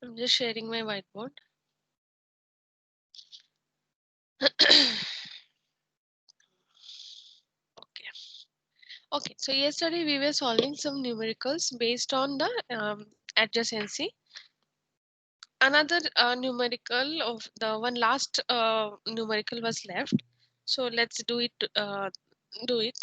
I'm just sharing my whiteboard. Okay, so yesterday we were solving some numericals based on the adjacency. Another numerical of the one last numerical was left. So let's do it. Do it.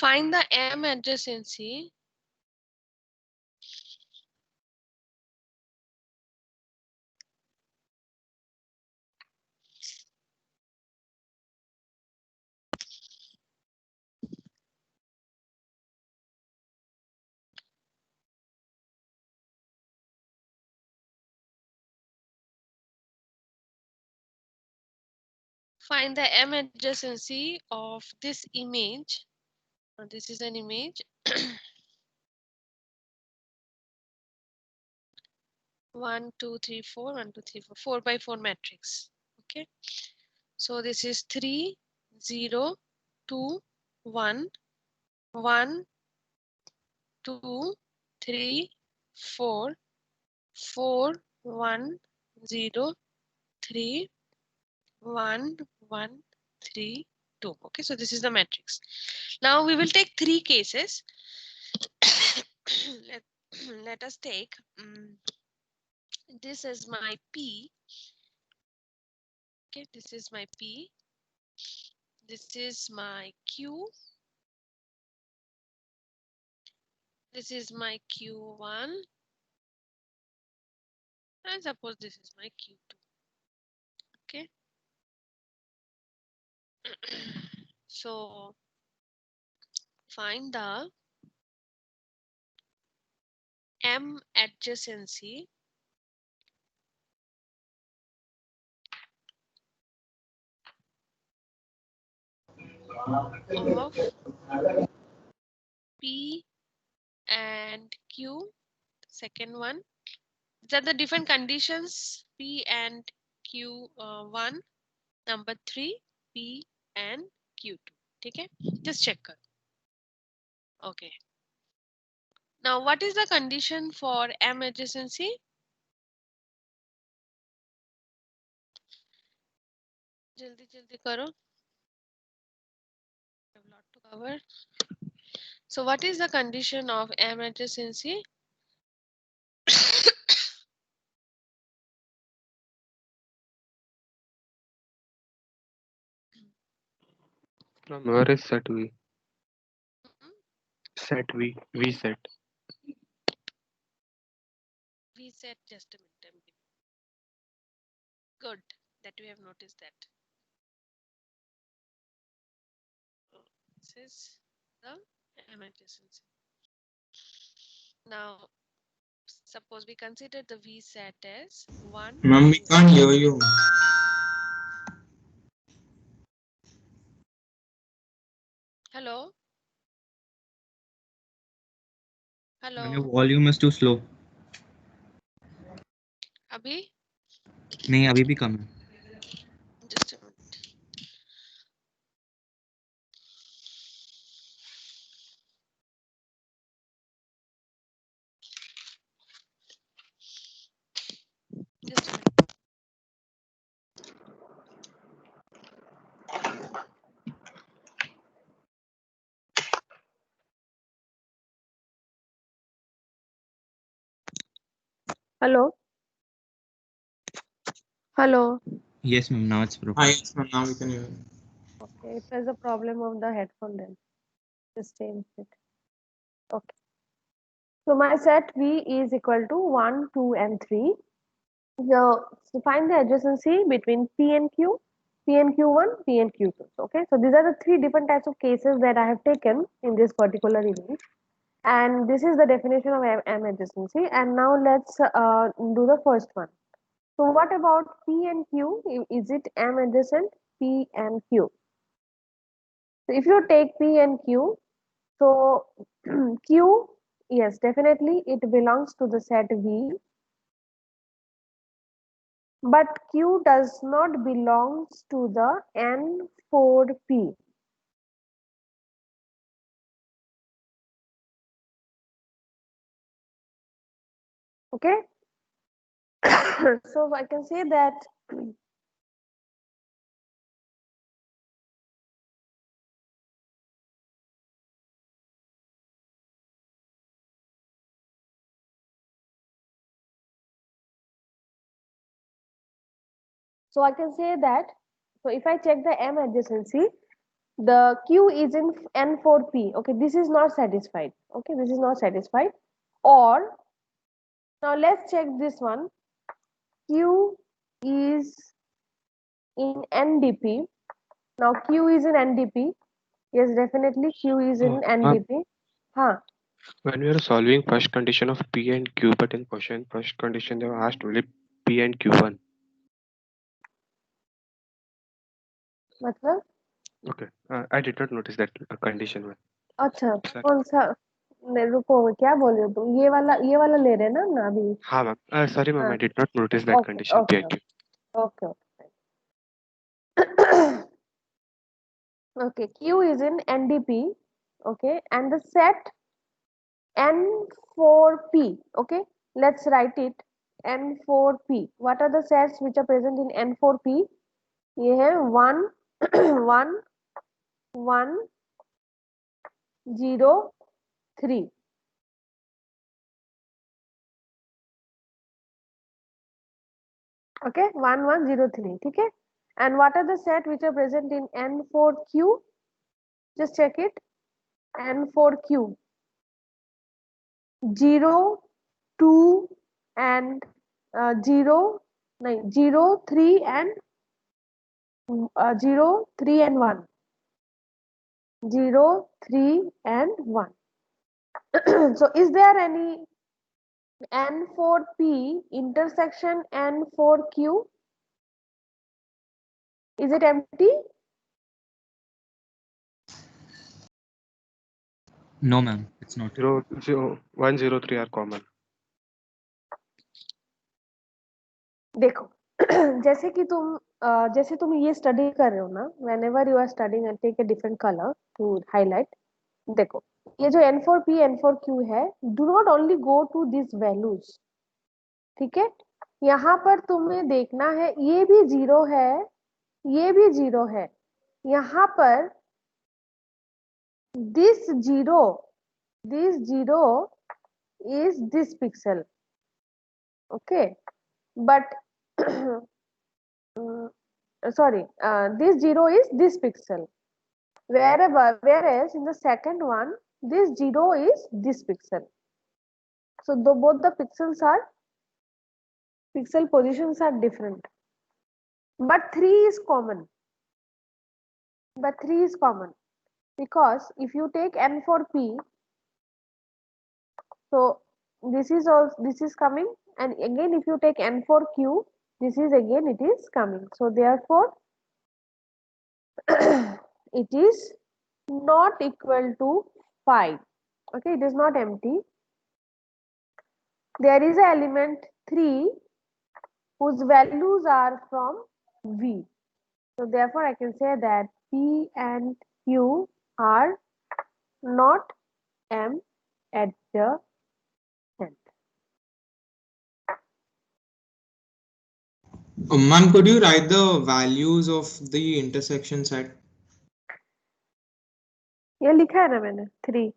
Find the M adjacency find the M adjacency of this image. This is an image. 1 2 3 4 1 2 3 4 4 by 4 matrix. Okay, so this is 3 0 2 1 1 2 3 4 4 1 0 3 1 1 3 2. Okay, so this is the matrix. Now we will take three cases. let us take this is my P. Okay, this is my P. This is my Q. This is my Q1. And suppose this is my Q2. Okay. So find the M adjacency of P and Q. Second one. These are the different conditions P and Q1. Number 3 P and Q2. Okay, just check. Okay. Now what is the condition for M adjacency? Jaldi jaldi karo. I have a lot to cover. So what is the condition of M adjacency? From where is set V? Set V. V set. We said just a minute. Good that we have noticed that. This is the M adjacency. Now, suppose we consider the V set as 1. Ma'am, we can't hear you. Hello? Your Hello? volume is too slow. Abhi? नहीं अभी भी कम है. Just a minute. Just a minute. Hello? Hello? Yes ma'am, now it's proper. Yes, ma'am, now we can hear you. Okay, it was a problem of the headphone then. Just change it. Okay. So my set V is equal to 1, 2, and 3. So find the adjacency between P and Q, P and Q1, P and Q2. Okay, so these are the three different types of cases that I have taken in this particular image. And this is the definition of M adjacency. And now let's do the first one. So what about P and Q? Is it M adjacent? P and Q. So if you take P and Q, so Q, yes, definitely it belongs to the set V, but Q does not belongs to the N4P. Okay. So I can say that so I can say that, so if I check the M adjacency, the Q is in N4P. Okay, this is not satisfied. Okay, this is not satisfied. Or now let's check this one. Q is in NDP. Now Q is in NDP. Yes, definitely Q is in NDP. Huh. When we are solving first condition of P and Q, but in question first condition they were asked only P and Q1. मतलब Okay, I did not notice that condition one. अच्छा Sir. कौन सा नहीं रुको क्या बोल रहे हो तुम ये वाला ले रहे हैं ना अभी हाँ मैम sorry मैम हाँ I did not notice that okay condition P and okay Q. Okay okay Q is in NDP, okay, and the set N4P, okay, let's write it N4P. What are the sets which are present in N4P? ये है 1 1 1 0 3. Okay, 1 1 0 3. ठीक है. And what are the set which are present in N4Q? Just check it. N4Q 0 2 and 0 0 3 and 0 3 and 1 0 3 and 1. So is there any N4P intersection N4Q? Is it empty? No, ma'am, it's not. 0 0 1 0 3 are common. देखो जैसे कि जैसे तुम ये study कर रहे हो ना, whenever you are studying and take a different color to highlight, देखो ये जो N4P N4Q है, do not only go to these values. ठीक है, यहाँ पर तुम्हें देखना है ये भी 0 है, ये भी 0 है, यहाँ पर this 0 is this pixel, okay, but sorry, this 0 is this pixel, whereas in the second one this 0 is this pixel. So both the pixel positions are different, but 3 is common. Because if you take N4P, so this is coming, and again if you take N4Q, this is again it is coming. So therefore it is not equal to 5. Okay, it is not empty. There is an element 3 whose values are from V. So therefore I can say that P and Q are not M adjacent. Ma'am, could you write the values of the intersection set? ये लिखा है ना मैंने 3.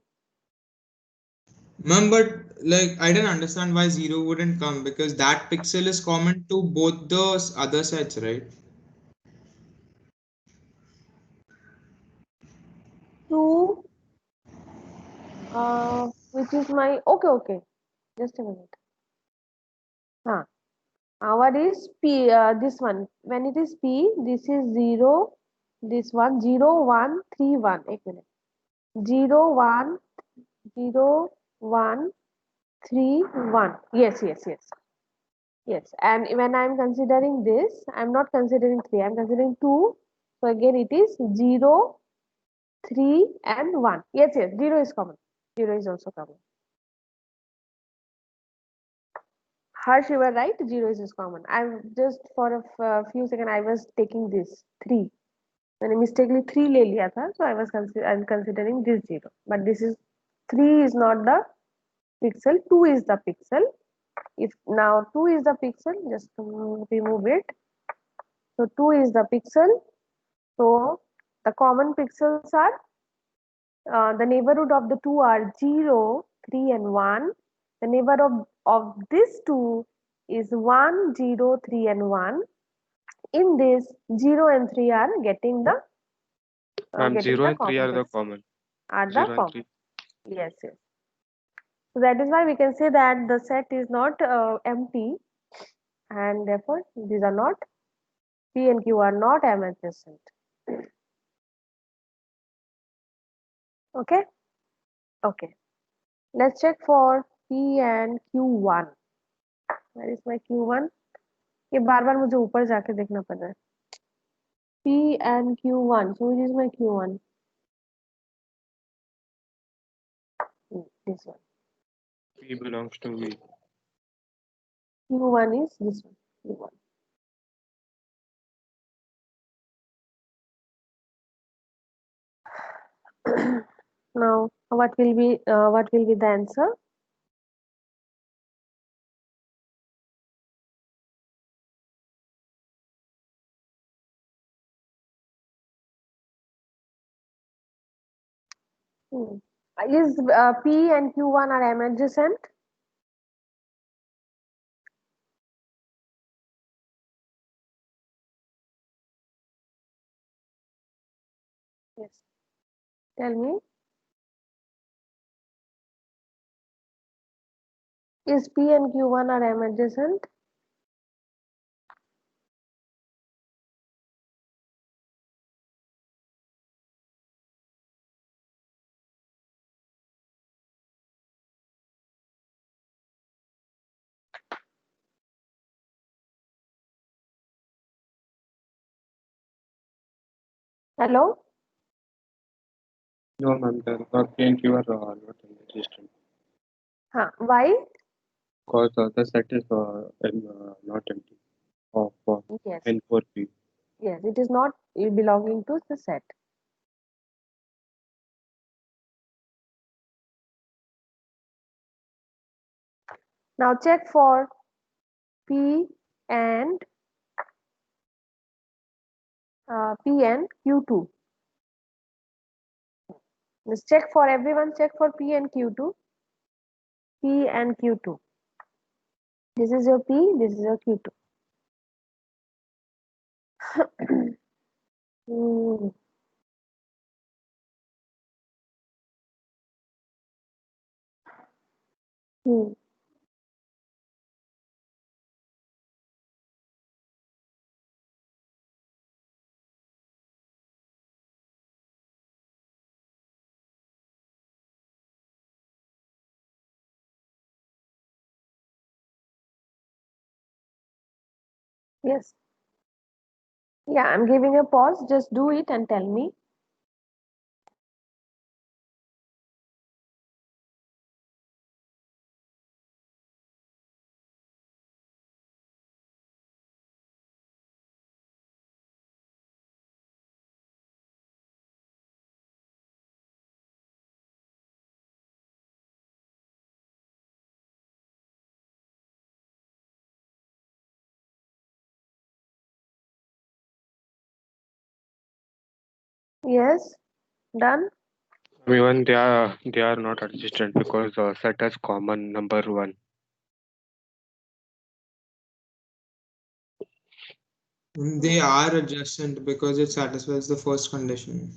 Ma'am, but like I didn't understand why 0 wouldn't come, because that pixel is common to both the other sets, right? 2 which is my okay, just a minute. What is P, this one, when it is P, this is 0, this one 0 1 3 1, 1 minute, 0 1 0, 1, 3, 1. Yes, yes, yes. Yes, and when I'm considering this, I'm not considering 3, I'm considering 2. So again it is 0, 3 and 1. Yes, yes, 0 is common. 0 is also common. Harsh, you were right, 0 is common. I'm just for a few seconds I was taking this 3. मैंने mistakenly 3 ले लिया था, so I'm considering this 0. But this is 3 is not the pixel, 2 is the pixel. If now 2 is the pixel, just remove it. So 2 is the pixel. So the common pixels are the neighborhood of the two are 0, 3 and 1. The neighborhood of this two is 1, 0, 3 and 1. In this 0 and 3 are getting the Ma'am, 0 and 3 common are the pixels. common. Are the 0 and common. 3. Yes, yes. So that is why we can say that the set is not empty, and therefore these are not, P and Q are not M adjacent. Okay. Okay. Let's check for P and Q1. Where is my Q1? ये बार बार मुझे ऊपर जाके देखना पड़ रहा है. P and Q1. So which is my Q1? This one. P belongs to V. Q1 is this one. Q1. Now, what will be the answer? Is P and Q1 are M adjacent? Yes. Tell me. Is P and Q1 are M adjacent? Hello? No, ma'am, the P and Q are not existent. Why? Because the set is not empty of Yes. N4P. Yes, it is not belonging to the set. Now check for P and Q2. Let's check for everyone. Check for P and Q2. P and Q2. This is your P. This is your Q2. Hmm. Hmm. Yes. Yeah, I'm giving a pause. Just do it and tell me. Yes. Done. Even they are not adjacent because the set has common number 1. They are adjacent because it satisfies the first condition.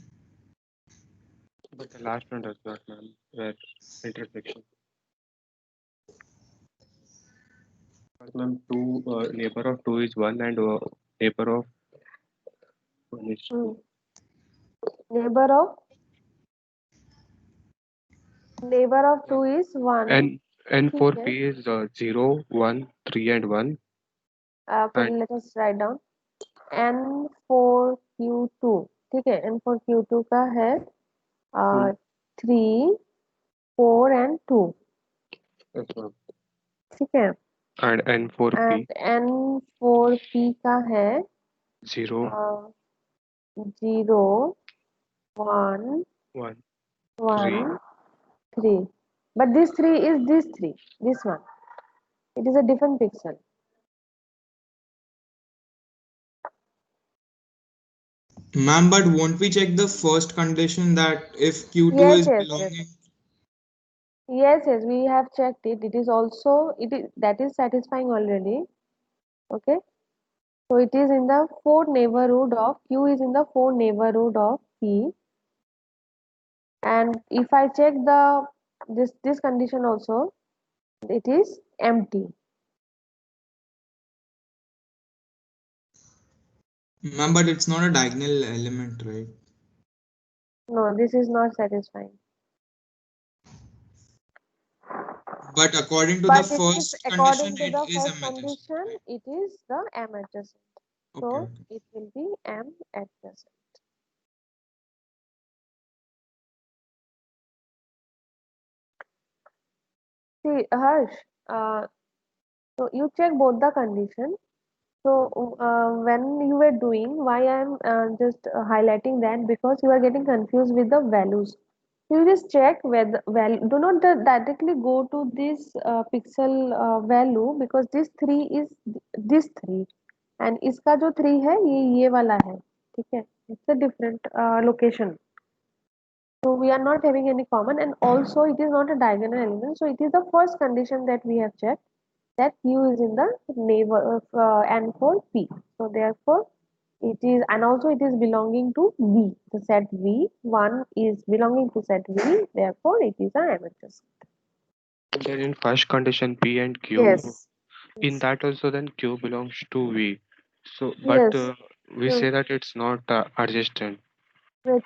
But the last one does not, ma'am. Where intersection. But ma'am, neighbor of 2 is 1 and neighbor of 1 is 2. Neighbor of Neighbor of 2 is 1. N for Okay. P is 0, 1, 3 and 1. Okay, And let us write down. N4Q2. ठीक है, N4Q2 का है 3, 4 and 2. yes, ma'am. ठीक है. And N for P And N4P का है 0, 0, 1, 1, 3. 1, 3. But this 3 is this 3. This one. It is a different pixel. Ma'am, but won't we check the first condition that if Q2 Yes, is yes, yes. belonging? Yes, yes, we have checked it. It is also that is satisfying already. Okay. So it is in the fourth neighborhood of Q is in the fourth neighborhood of P. And if I check this condition also, it is empty. Ma'am, but it's not a diagonal element, right? No, this is not satisfying. But according to the But it is first condition, according to it the is a first adjacent, condition, right? it is the M adjacent. Okay, So okay. it will be M adjacent. See, Harsh, so you check both the condition. So when you were doing, why I am just highlighting that, because you are getting confused with the values. You just check whether do not directly go to this pixel value, because this 3 is this 3 and इसका जो 3 है ये वाला है. ठीक है, it's a different location. So we are not having any common, and also it is not a diagonal element. So it is the first condition that we have checked, that Q is in the neighbor of N for P. So therefore it is, and also it is belonging to V. The set V1 is belonging to set V. Therefore it is an amethyst. then in first condition P and Q, Yes. in Yes. that also then Q belongs to V. So, but Yes. we So say that it's not adjacent. wait.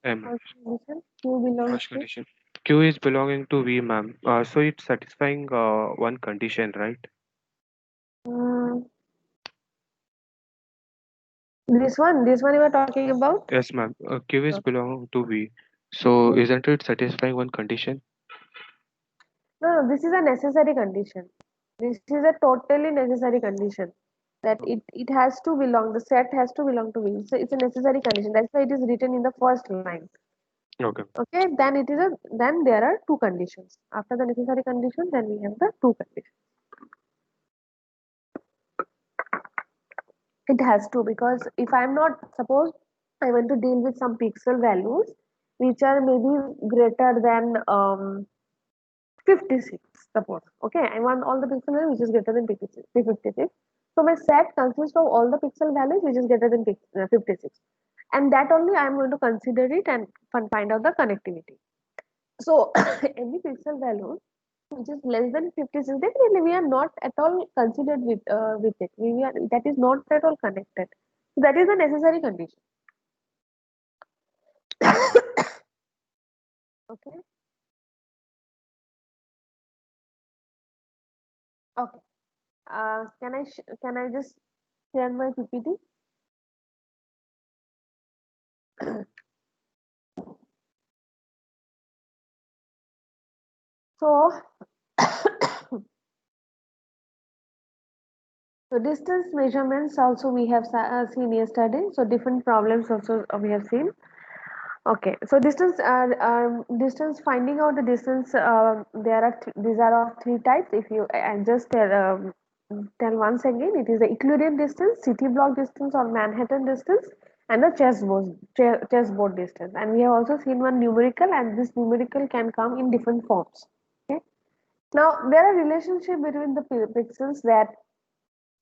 M. First condition Q belongs First to. condition. Q is belonging to V, ma'am. So it's satisfying one condition, right? Mm, this one you are talking about? Yes, ma'am. Q is Okay. belong to V. So Mhm. isn't it satisfying one condition? No, this is a necessary condition. This is a totally necessary condition, that it has to belong, the set has to belong to V. So it's a necessary condition. That's why it is written in the first line. Okay. Okay, then then there are two conditions. After the necessary condition, then we have the two conditions. It has to, because if I'm not, suppose I want to deal with some pixel values which are maybe greater than 56, suppose. Okay, I want all the pixel values which is greater than 56. So my set consists of all the pixel values which is greater than 56, and that only I am going to consider it and find out the connectivity. So any pixel value which is less than 56, definitely we are not at all considered with it. We are, that is not at all connected. So that is a necessary condition. Okay. Okay. Can I just share my PPT? So so distance measurements also we have seen yesterday. So different problems also we have seen. Okay, so distance, finding out the distance. There are these are of three types. If you and just tell once again, it is the Euclidean distance, city block distance, or Manhattan distance, and the chessboard distance. And we have also seen one numerical, and this numerical can come in different forms. Okay. Now there are relationship between the pixels, that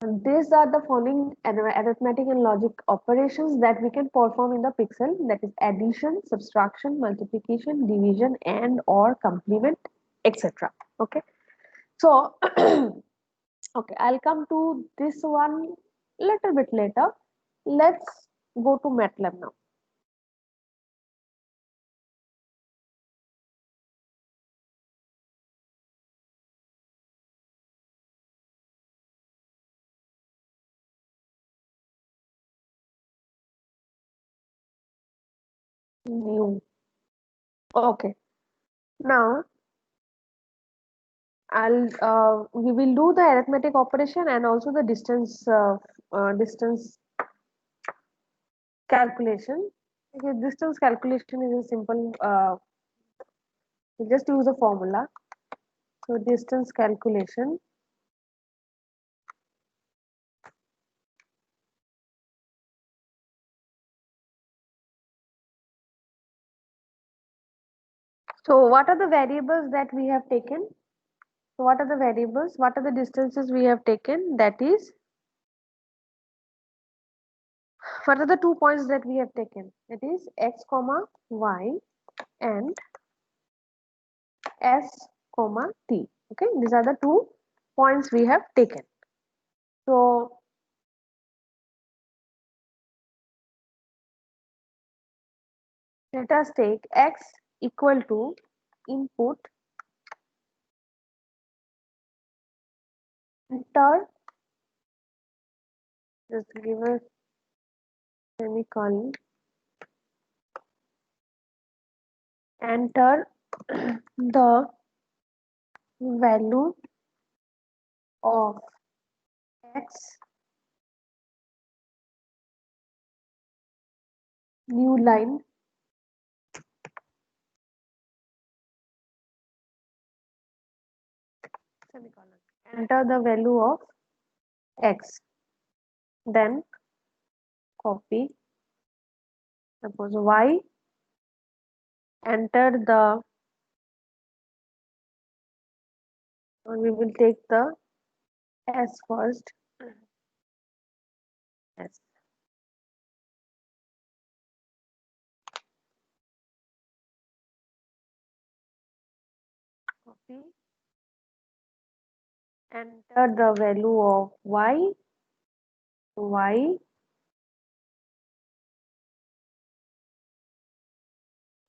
these are the following arithmetic and logic operations that we can perform in the pixel, that is addition, subtraction, multiplication, division, and or complement, etc. Okay. So okay, I'll come to this one little bit later. Let's go to MATLAB now. New. Okay. Now we will do the arithmetic operation and also the distance calculation. Okay, distance calculation is a simple. We just use a formula. So distance calculation. So what are the variables that we have taken? So what are the variables? What are the distances we have taken? That is, what are the 2 points that we have taken? That is x comma y and s comma t. Okay, these are the 2 points we have taken. So let us take x equal to input, enter, just give a semicolon, enter the value of x, new line, semicolon, enter the value of x, then copy, suppose y, enter the, we will take the s first, s, copy, enter the value of y,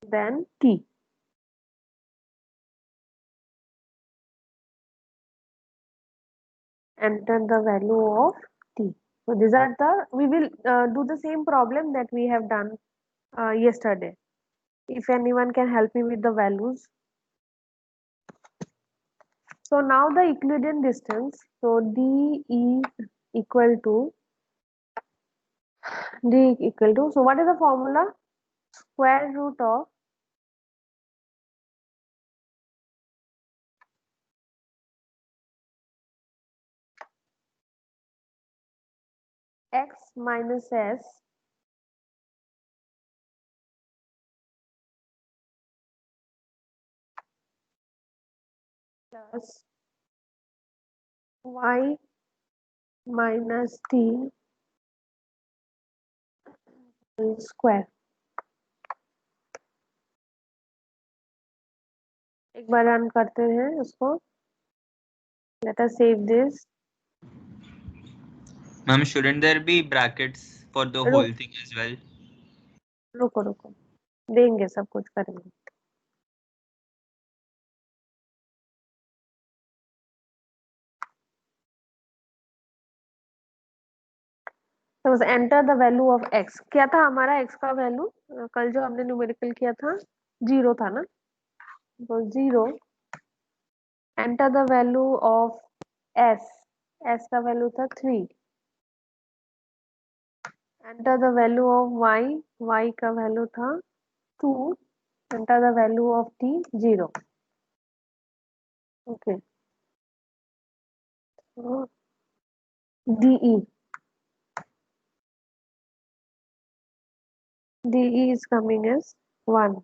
then t. Enter the value of t. So these are the, we will do the same problem that we have done yesterday. If anyone can help me with the values. So now the Euclidean distance, so d is equal to, so what is the formula? Square root of x minus s plus y minus t square. एक बार run करते हैं उसको. Let us save this. Ma'am, shouldn't there be brackets for the रुक whole thing as well? रुको रुको देंगे, सब कुछ करेंगे. So enter the value of x. क्या था हमारा x का वैल्यू? कल जो हमने न्यूमेरिकल किया था 0 था ना, तो 0. Enter the value of s. s का वैल्यू था 3. Enter the value of y. y का वैल्यू था 2. Enter the value of t 0. Okay. de de is coming as 1.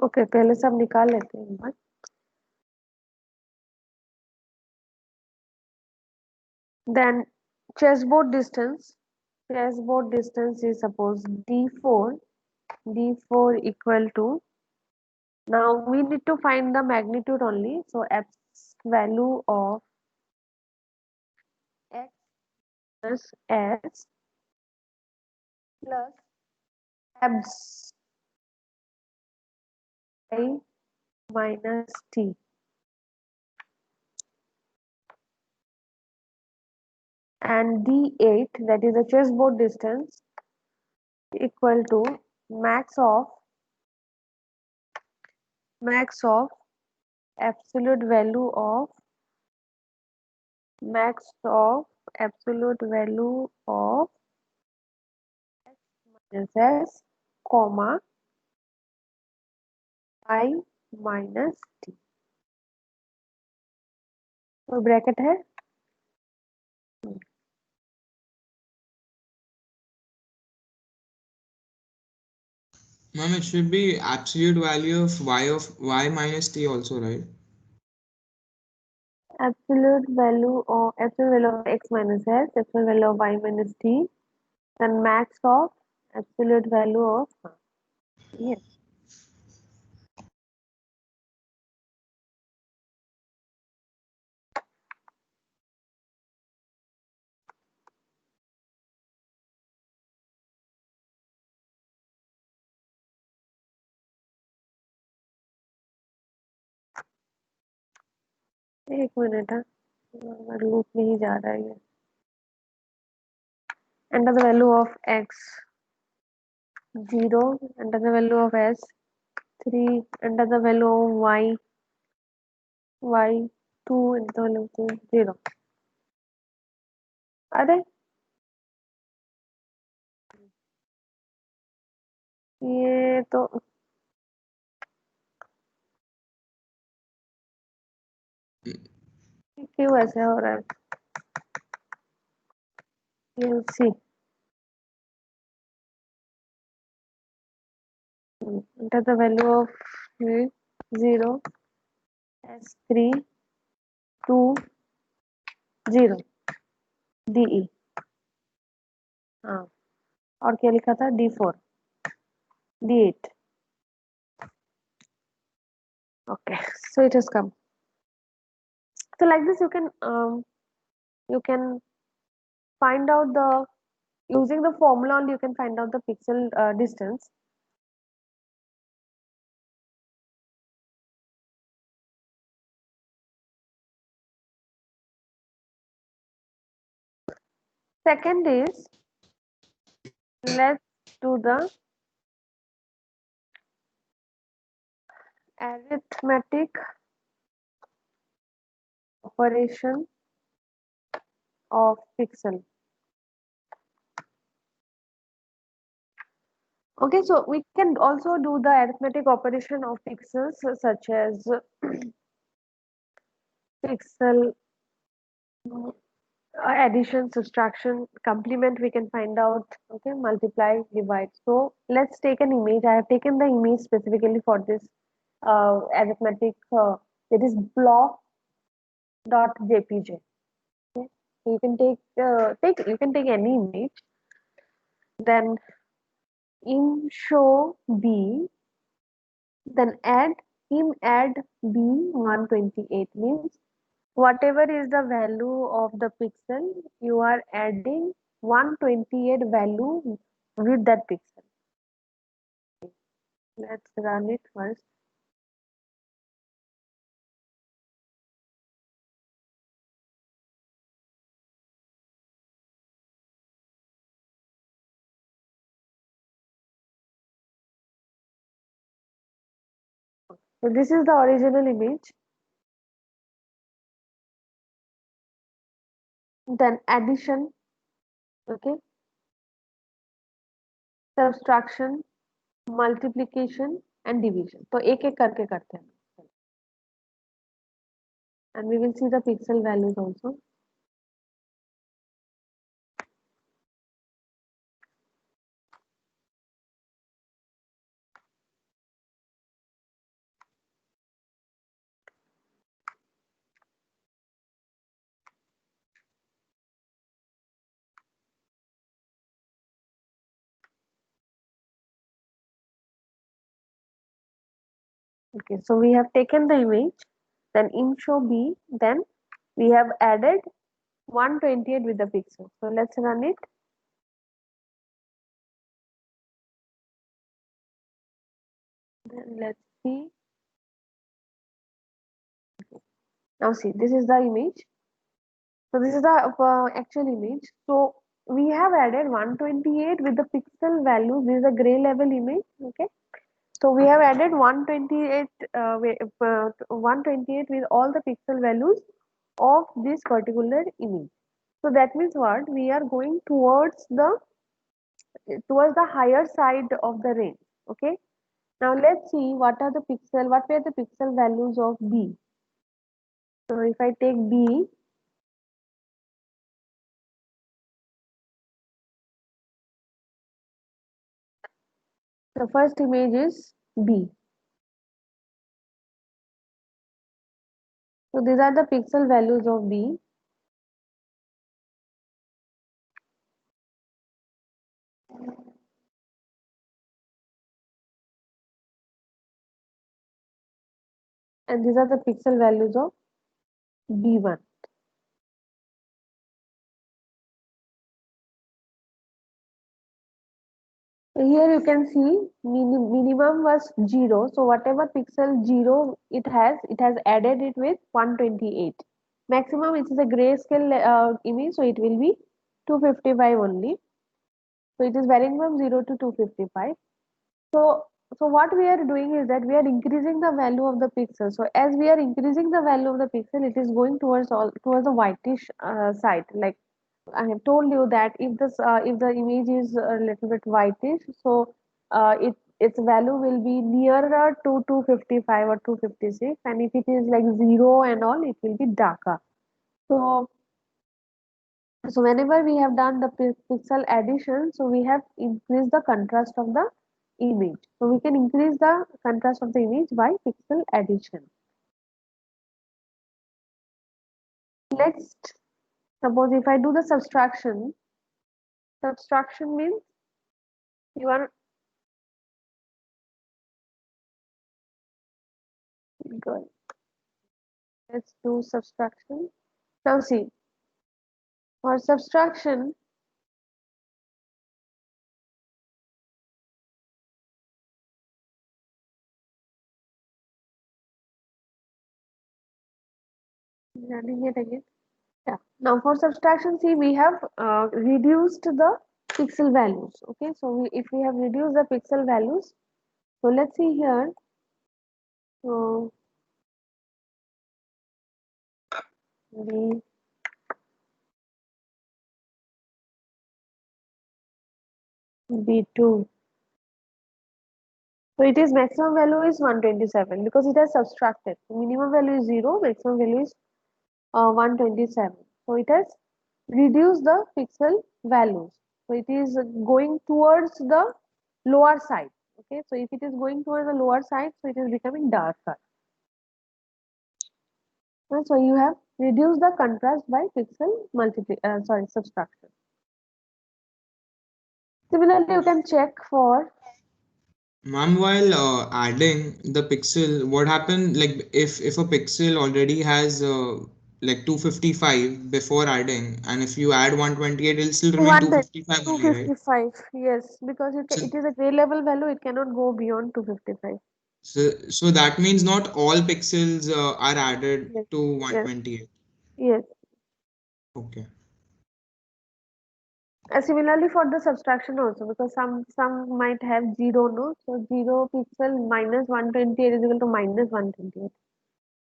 Okay, पहले सब निकाल लेते हैं एक बार. Then chessboard distance. Chessboard distance is suppose d4 equal to Now we need to find the magnitude only. So x value of x plus s plus abs I minus t. And d8, that is the chessboard distance, equal to max of absolute value of absolute value of x minus s, comma I minus t. तो bracket है Ma'am, it should be absolute value of y minus t also, right? absolute value of x minus s, absolute value of y minus t, then max of absolute value of yes. एक minute है loop में ही जा रहा है ये enter the value of x 0, enter the value of s 3, enter the value of y 2, enter the value of 2 0. अरे ये तो क्यों ऐसे हो रहा है you'll see enter the value of 0 s3 2 0 de हाँ और क्या लिखा था d4 d8 okay so it has come so like this you can find out the using the formula only you can find out the pixel distance. Second is let's do the arithmetic operation of pixel. Okay, so we can also do the arithmetic operation of pixels such as pixel addition, subtraction, complement we can find out, okay, multiply, divide. So let's take an image. I have taken the image specifically for this arithmetic, it is block.jpg. Okay? So you can you can take any image, then in show B, then add B 128 means whatever is the value of the pixel, you are adding 128 value with that pixel. Let's run it first. So this is the original image. Then addition, okay, subtraction, multiplication and division. तो एक एक करके करते हैं. And we will see the pixel values also. Okay, so we have taken the image, then in show B, then we have added 128 with the pixel. So let's run it. Then let's see. Now see, this is the image. So this is the actual image. So we have added 128 with the pixel values. This is a gray level image. Okay. So we have added 128, 128 with all the pixel values of this particular image. So that means what? We are going towards the higher side of the range. Okay. Now let's see what were the pixel values of B. So if I take B, the first image is B. So these are the pixel values of B. And these are the pixel values of B1. So here you can see minimum was 0. So whatever pixel 0 it has added it with 128. Maximum, it is a grayscale image, so it will be 255 only. So it is varying from 0 to 255. So what we are doing is that we are increasing the value of the pixel. So as we are increasing the value of the pixel, it is going towards the whitish side. Like I have told you that if the image is a little bit whitish, so its value will be nearer to 255 or 256, and if it is like 0 and all, it will be darker. So whenever we have done the pixel addition, so we have increased the contrast of the image. So we can increase the contrast of the image by pixel addition. Next, suppose if I do the subtraction means you are good. Let's do subtraction. Now see, for subtraction, running it again. Yeah. Now for subtraction, see, we have reduced the pixel values. Okay, so if we have reduced the pixel values, so let's see here. So B B2. So it is maximum value is 127 because it has subtracted. So minimum value is 0, maximum value is 127. So it has reduced the pixel values. So it is going towards the lower side. Okay, so if it is going towards the lower side, so it is becoming darker. And so you have reduced the contrast by pixel subtraction. Similarly, you can check for. Ma'am, while adding the pixel, what happened like if a pixel already has like 255 before adding, and if you add 128, it'll still remain 255 only, right? 255, yes, because So, it is a gray level value, it cannot go beyond 255. so that means not all pixels are added Yes, to yes, 128. yes. Okay. Similarly for the subtraction also, because some might have 0, no? So 0 pixel minus 128 is equal to minus 128,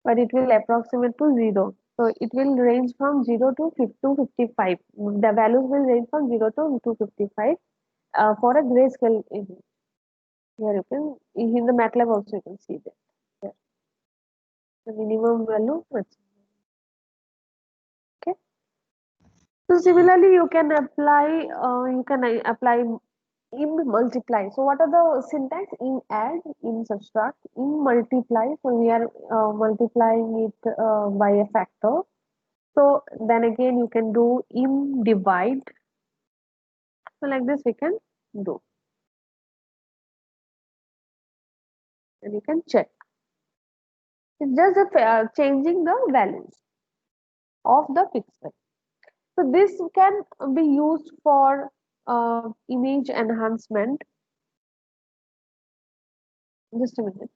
but it will approximate to 0. So it will range from 0 to 255. The values will range from 0 to 255 for a grayscale image. Here you can, in the MATLAB also you can see that. Here. The minimum value. Okay. So similarly, you can apply in multiply. So what are the syntax? In add, in subtract, in multiply. So we are multiplying it by a factor. So then again you can do in divide. So like this we can do, and you can check. It's just changing the values of the pixel. So this can be used for image enhancement. Just a minute.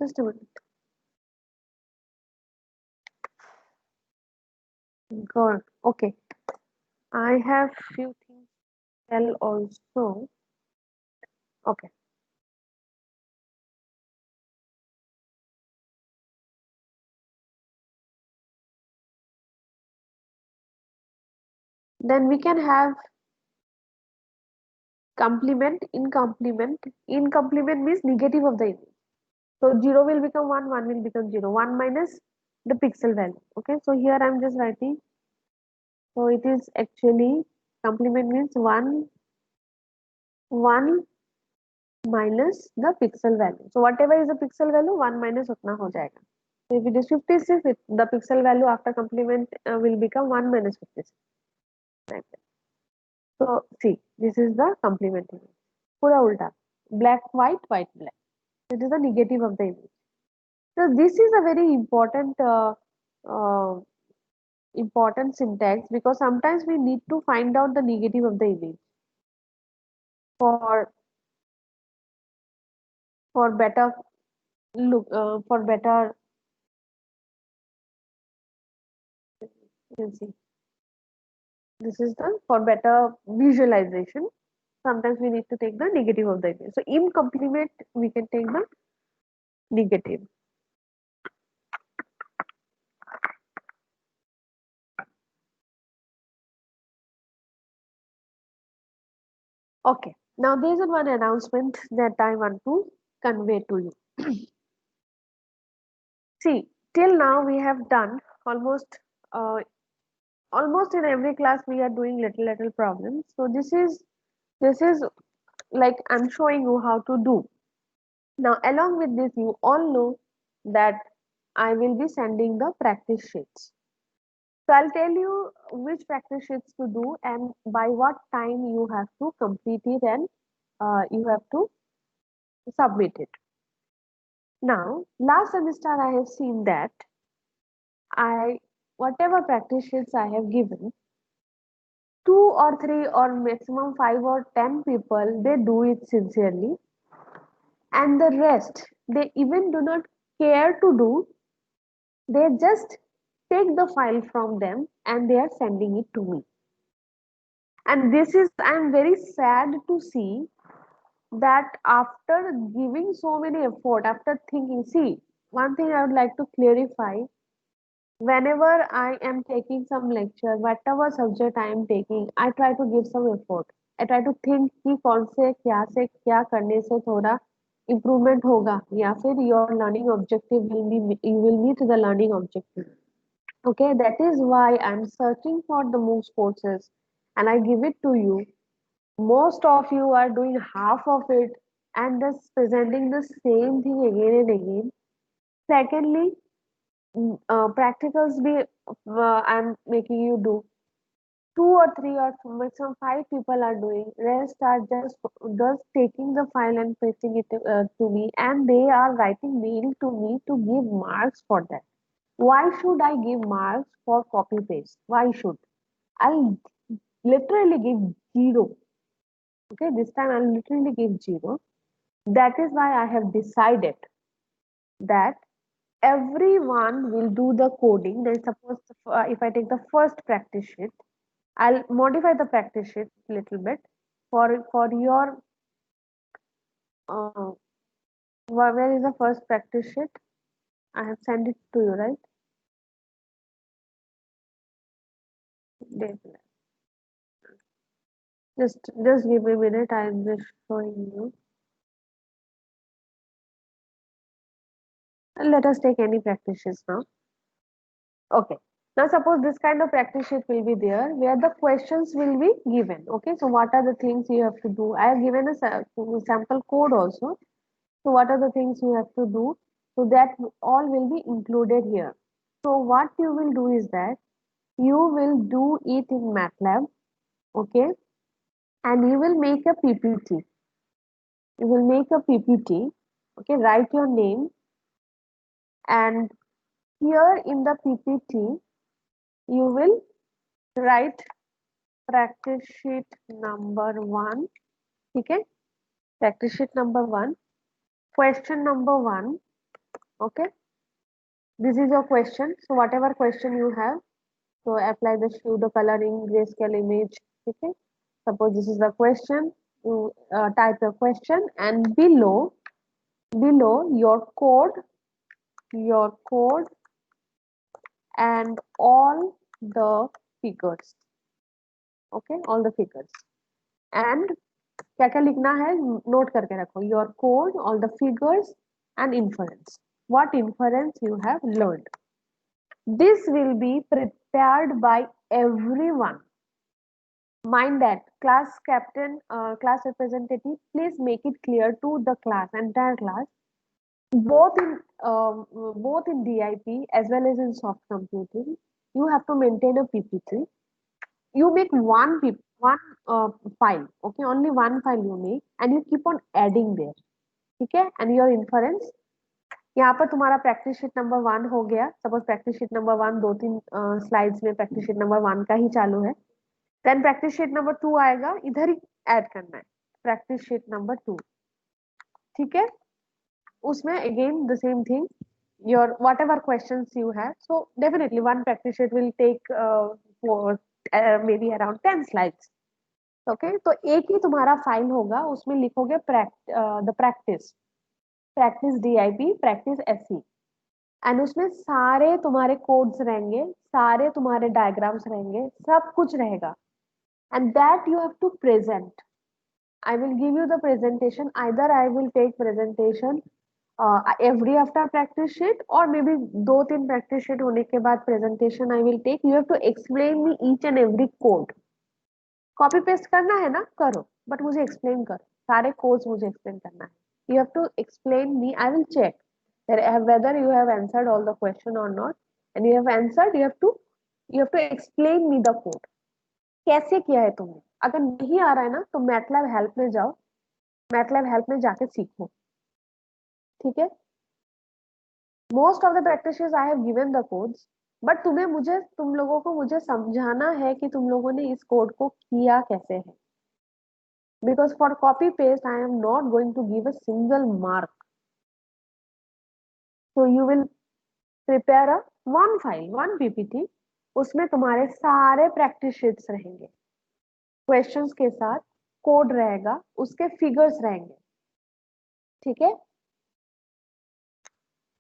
Just a minute. Good. Okay. I have few things to tell also. Okay. Then we can have complement, incomplement. Incomplement means negative of the image. So 0 will become 1, 1 will become 0. 1 minus the pixel value. Okay. So here I'm just writing. So it is actually complement means 1, 1 minus the pixel value. So whatever is the pixel value, 1 minus utna ho jayega. So if it is 56, the pixel value after complement will become 1 minus 56. Like that. So see, this is the complement image. Pura ulta. Black, white, white, black. It is the negative of the image. So this is a very uh, important syntax because sometimes we need to find out the negative of the image for better look for better, you can see, this is the for better visualization. Sometimes we need to take the negative of the image. So in complement we can take the negative. Okay, now there is one announcement that I want to convey to you. See, till now we have done uh, almost in every class we are doing little problems. So this is like I'm showing you how to do. Now along with this, you all know that I will be sending the practice sheets. So I'll tell you which practice sheets to do and by what time you have to complete it and you have to submit it. Now, last semester I have seen that whatever practice sheets I have given, 2 or 3 or maximum 5 or 10 people, they do it sincerely, and the rest, they even do not care to do, they just take the file from them and they are sending it to me. And this is, I'm very sad to see that after giving so many effort, after thinking, see, one thing I would like to clarify, whenever I am taking some lecture, whatever subject I am taking, I try to give some effort. I try to think कि कौन से क्या करने से थोड़ा improvement होगा या फिर your learning objective will be, you will meet the learning objective. Okay, that is why I'm searching for the most courses and I give it to you. Most of you are doing half of it and just presenting the same thing again and again. Secondly, practicals be I'm making you do. 2 or 3 or maximum 5 people are doing. Rest are just taking the file and pasting it to me, and they are writing mail to me to give marks for that. Why should I give marks for copy paste? Why should I'll literally give 0? Okay, this time I'll literally give 0. That is why I have decided that everyone will do the coding. Then suppose if I take the first practice sheet, I'll modify the practice sheet a little bit for your uh, where is the first practice sheet? I have sent it to you, right? Just give me a minute. I'm just showing you. And let us take any practice sheets now. Okay. Now suppose this kind of practice sheet will be there where the questions will be given. Okay, so what are the things you have to do? I have given a sample code also. So what are the things you have to do? So that all will be included here. So what you will do is that you will do it in MATLAB, okay, and you will make a PPT. You will make a PPT, okay, write your name, and here in the PPT you will write practice sheet number 1, okay, practice sheet number 1, question number 1, okay, this is your question. So whatever question you have, so apply the pseudo coloring grayscale image, okay. Suppose this is the question, you type your question, and below your code and all the figures, okay, all the figures, and क्या क्या लिखना है note करके रखो, your code, all the figures and inference, what inference you have learned. This will be prepared by everyone. Mind that class captain, class representative, please make it clear to the class, entire class, both in DIP as well as in soft computing. You have to maintain a PPT. You make one file, okay, only one file you make, and you keep on adding there, ठीक है, and your inference. यहाँ पर तुम्हारा practice sheet number 1 हो गया. Suppose practice sheet number 1 2-3 slides में practice sheet number 1 का ही चालू है. देन प्रैक्टिस शीट नंबर 2 आएगा, इधर ही ऐड करना है प्रैक्टिस शीट नंबर 2, ठीक है. उसमें again the same thing, your whatever questions you have. So definitely one practice sheet will take for maybe around 10 slides. Okay, तो एक ही तुम्हारा फाइल होगा, उसमें लिखोगे the practice DIP, practice SE, and उसमें सारे तुम्हारे कोड्स रहेंगे, सारे तुम्हारे डायग्राम्स रहेंगे, सब कुछ रहेगा, and that you have to present. I will give you the presentation. Either I will take presentation every after practice sheet, or maybe 2-3 practice sheet होने के बाद presentation I will take. You have to explain me each and every code. Copy paste करना है ना, करो, but मुझे explain करो, सारे codes मुझे explain करना है. You have to explain me. I will check that whether you have answered all the question or not, and you have answered. You have to explain me the code. कैसे किया है तुमने. अगर नहीं आ रहा है ना तो MATLAB हेल्प में जाओ, MATLAB हेल्प में जाके सीखो, ठीक है. Most of the practices I have given the codes, but तुम लोगों को मुझे समझाना है कि तुम लोगों ने इस कोड को किया कैसे है. Because for copy paste I am not going to give a single mark. So you will prepare a one file, one PPT. उसमें तुम्हारे सारे प्रैक्टिस शीट्स रहेंगे, क्वेश्चंस के साथ कोड रहेगा, उसके फिगर्स रहेंगे, ठीक है.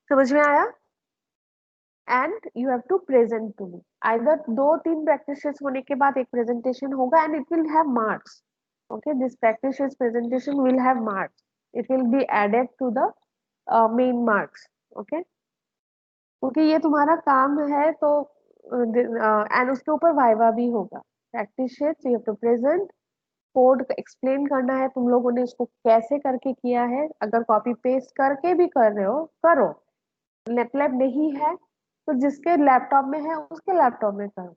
समझ में आया. And you have to present to me. Either 2-3 practice sheets होने के बाद एक प्रेजेंटेशन होगा, and it will have marks. Okay, this practice sheets presentation will have marks. It will be added to the main marks. Okay, क्योंकि ये तुम्हारा काम है, तो एंड उसके ऊपर वाइवा भी होगा. Practice sheets you have to present, code explain करना है तुम लोगों ने इसको कैसे करके किया है. अगर कॉपी पेस्ट करके भी कर रहे हो, करो. MATLAB नहीं है तो जिसके लैपटॉप में है उसके लैपटॉप में करो.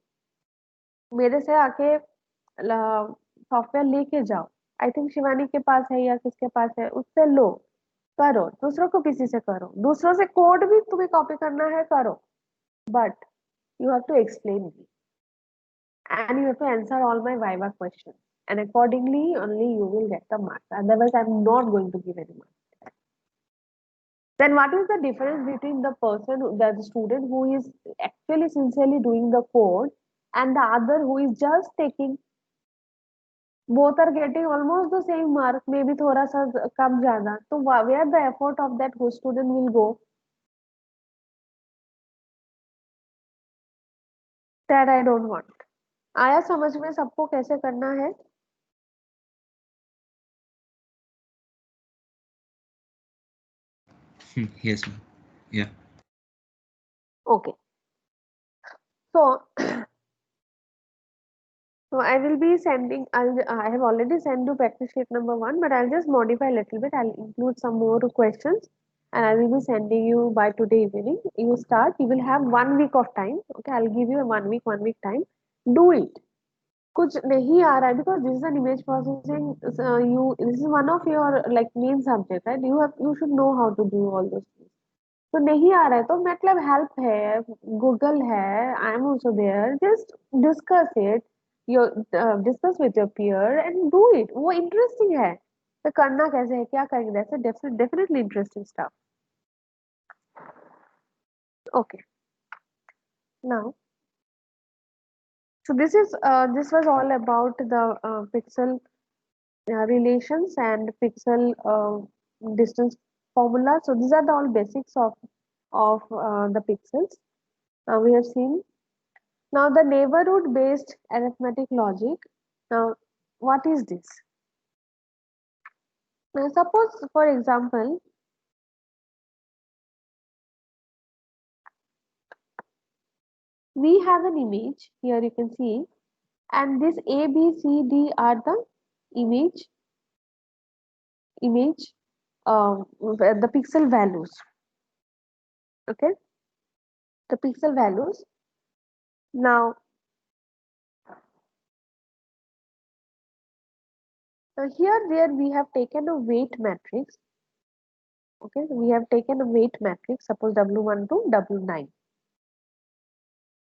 मेरे से आके सॉफ्टवेयर लेके जाओ. आई थिंक शिवानी के पास है या किसके पास है, उससे लो, करो. दूसरों को किसी से करो, दूसरों से कोड भी तुम्हें कॉपी करना है, करो, but you have to explain me and you have to answer all my viva questions, and accordingly only you will get the marks. Otherwise I'm not going to give any marks. Then what is the difference between the person, the student who is actually sincerely doing the code and the other who is just taking? Both are getting almost the same mark, maybe थोड़ा सा कम ज्यादा. तो where the effort of that student will go? That I don't want. आया समझ में सबको कैसे करना है? Yes, ma'am. Yeah. Okay. So, so I will be sending, I have already sent you practice sheet number 1, but I'll just modify a little bit. I'll include some more questions and I will be sending you by today evening. You start, you will have 1 week of time. Okay, I'll give you a 1 week time. Do it. कुछ नहीं आ रहा है because this is an image processing. This is one of your like main subject, right? You should know how to do all those things. तो नहीं आ रहा है तो मतलब हेल्प है, गूगल है, I am also there, just discuss it, your discuss with your peer and do it. वो interesting है तो करना कैसे है, क्या करेंगे, that's definitely interesting stuff. Okay, now so this was all about the pixel relations and pixel distance formula. So these are the all basics of the pixels we have seen. Now the neighborhood based arithmetic logic. Now what is this? Now suppose for example we have an image here, you can see, and this A, B, C, D are the image the pixel values. Okay, the pixel values. Now here there we have taken a weight matrix. Okay, we have taken a weight matrix, suppose W1 to W9.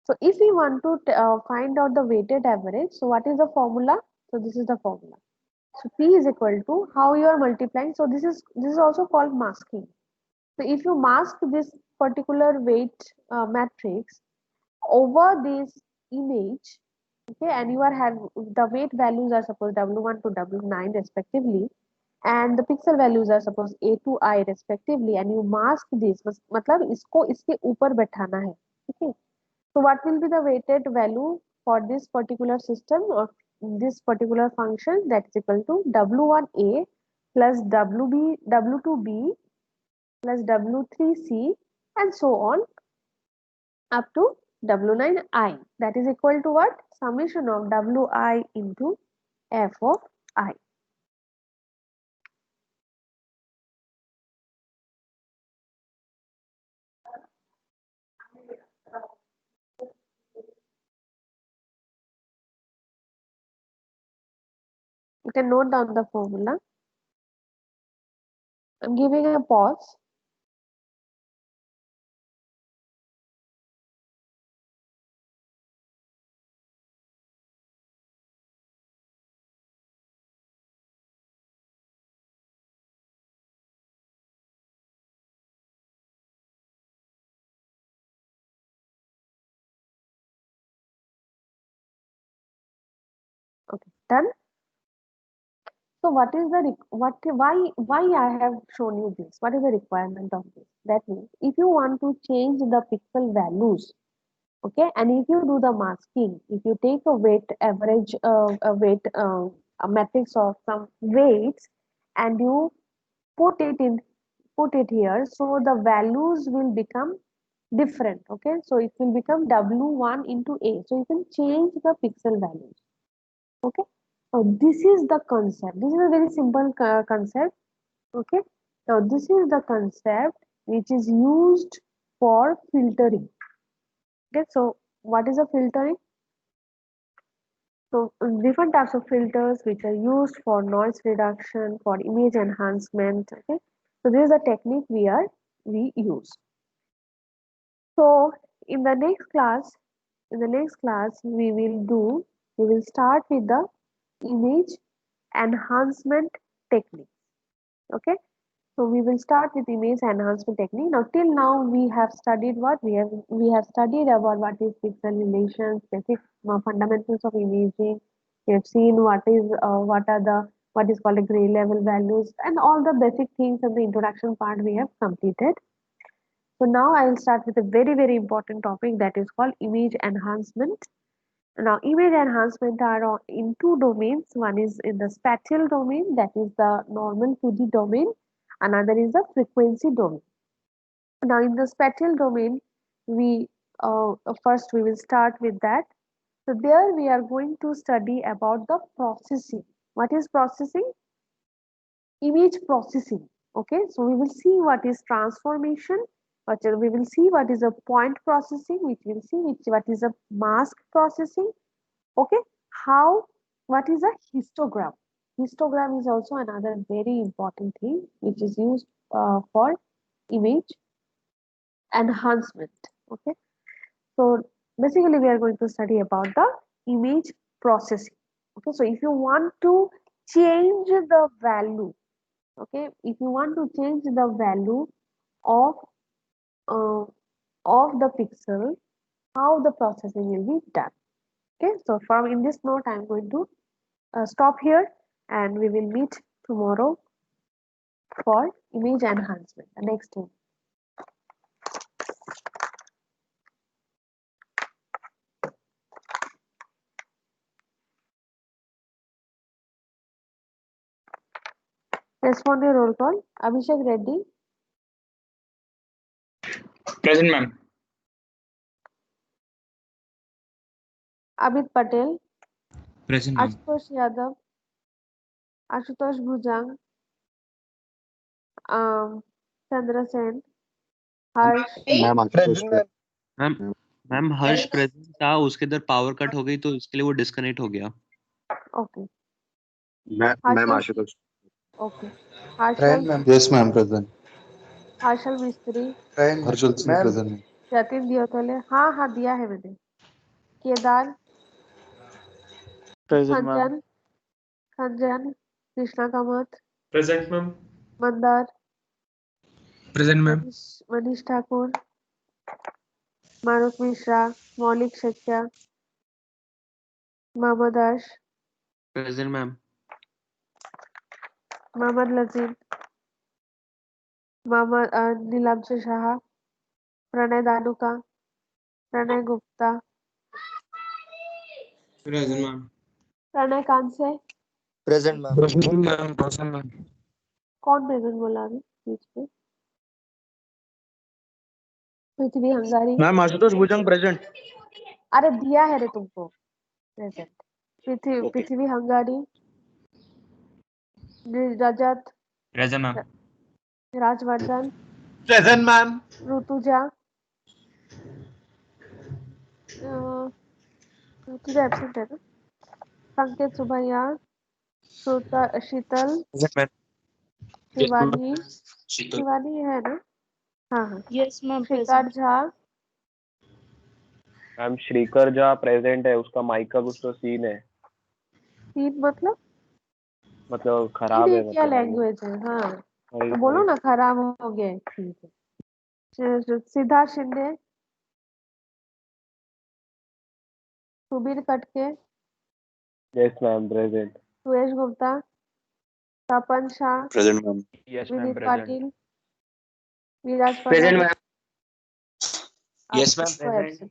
So if we want to find out the weighted average, so what is the formula? So this is the formula. So P is equal to how you are multiplying. So this is also called masking. So if you mask this particular weight matrix over this image, okay, and you are having the weight values are suppose W1 to W9 respectively, and the pixel values are suppose A to I respectively, and you mask this, मतलब इसको इसके ऊपर बैठाना है. Okay. So what will be the weighted value for this particular system or this particular function? That is equal to W1A plus W2B plus W3C and so on up to W9I. That is equal to what? Summation of Wi into f of I. You can note down the formula. I'm giving a pause. Okay, done. So what is the why I have shown you this? What is the requirement of this? That means if you want to change the pixel values, okay, and if you do the masking, if you take a weight average a matrix of some weights and you put it here, so the values will become different. Okay, so it will become W1 into A, so you can change the pixel values. Okay, so this is the concept. This is a very simple concept. Okay, now this is the concept which is used for filtering. Okay, so what is a filtering? So different types of filters which are used for noise reduction, for image enhancement. Okay, so this is the technique we use. So in the next class, we will start with the image enhancement technique. Okay, so we will start with image enhancement technique. Now till now we have studied what we have studied about what is pixel relations, basic fundamentals of imaging. We have seen what is called a gray level values and all the basic things in the introduction part we have completed. So now I will start with a very important topic that is called image enhancement. Now image enhancement are in two domains. One is in the spatial domain, that is the normal 2D domain. Another is the frequency domain. Now in the spatial domain, we first we will start with that. So there we are going to study about the processing. What is processing? Image processing. Okay, so we will see what is transformation, we will see what is a point processing, we will see what is a mask processing. Okay, what is a histogram? Histogram is also another very important thing which is used for image enhancement. Okay, so basically we are going to study about the image processing. Okay, so if you want to change the value, okay, if you want to change the value of the pixel, how the processing will be done. Okay, so from in this note I am going to stop here, and we will meet tomorrow for image enhancement, the next one. Respond your roll call. Abhishek Reddy. Present, ma'am. Abid Patel. Present, ma'am. Ashutosh Yadav. Ashutosh Bhujang. Chandra Sen. Harsh. Ma'am Harsh present था, उसके इधर power cut हो गई तो इसके लिए वो disconnect हो गया. Okay. Ma'am Ashutosh. Okay. Harshal. Yes, ma'am, present. Harshal Mistry. Harshal Singh present. Jatin Diyotale. हाँ दिया है मैंने. Kedar. खंजन. Krishna Kamat. Present, ma'am. Mandar. Present, ma'am. Manish Thakur. मारुक मिश्रा. मौलिक Shakya. Mohammad Arsh. Present ma'am. Mohammad Lazim. Mohammad Neelabja Shah. Pranay Danuka. Pranay Gupta. Present, ma'am. Pranay Kanse. Present, ma'am. Present, ma'am. कौन प्रेजेंट बोला अभी बीच में? पृथ्वी हंगारी. Ma'am, आशुतोष भुजंग present. अरे दिया है रे तुमको present. Prithvi Hangari. Rajat. Present ma'am. Rajvardhan. Present, ma'am. Rituja. Rituja absent है ना. संकेत सुभैया. शीतल. शिवानी है ना. हाँ. Yes ma'am. Shrikar Jha. Ma'am Shrikar Jha present है, उसका माइक का कुछ तो सीन है. सीन मतलब खराब है. क्या लैंग्वेज है. हाँ तो बोलो ना खराब हो गया. ठीक है. Siddharth Shinde. Subir Katke. Yes ma'am present. Suresh Gupta. Tapan Shah. Present, ma'am. Vineet Patil. Viraj Present, Patel. ma'am. Yes, ma'am. Present.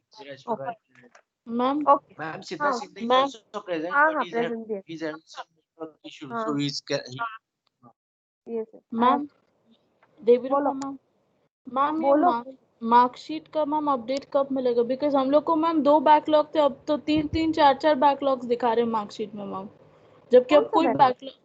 Ma'am. Okay. Ma'am, हाँ. Siddha Ma'am. is also present, हाँ but present दिया. he's having some network issue, हाँ. so he's Yes. मैम देवीरूपा बोलो. मैम. मैम ये बोलो. Marksheet का ma'am update कब मिलेगा? बिकॉज हम लोग को मैम 2 बैकलॉग थे, अब तो 3-3 4-4 बैकलॉग्स दिखा रहे हैं मार्कशीट में मैम, जबकि कौन अब सा कोई backlog? बैकलॉग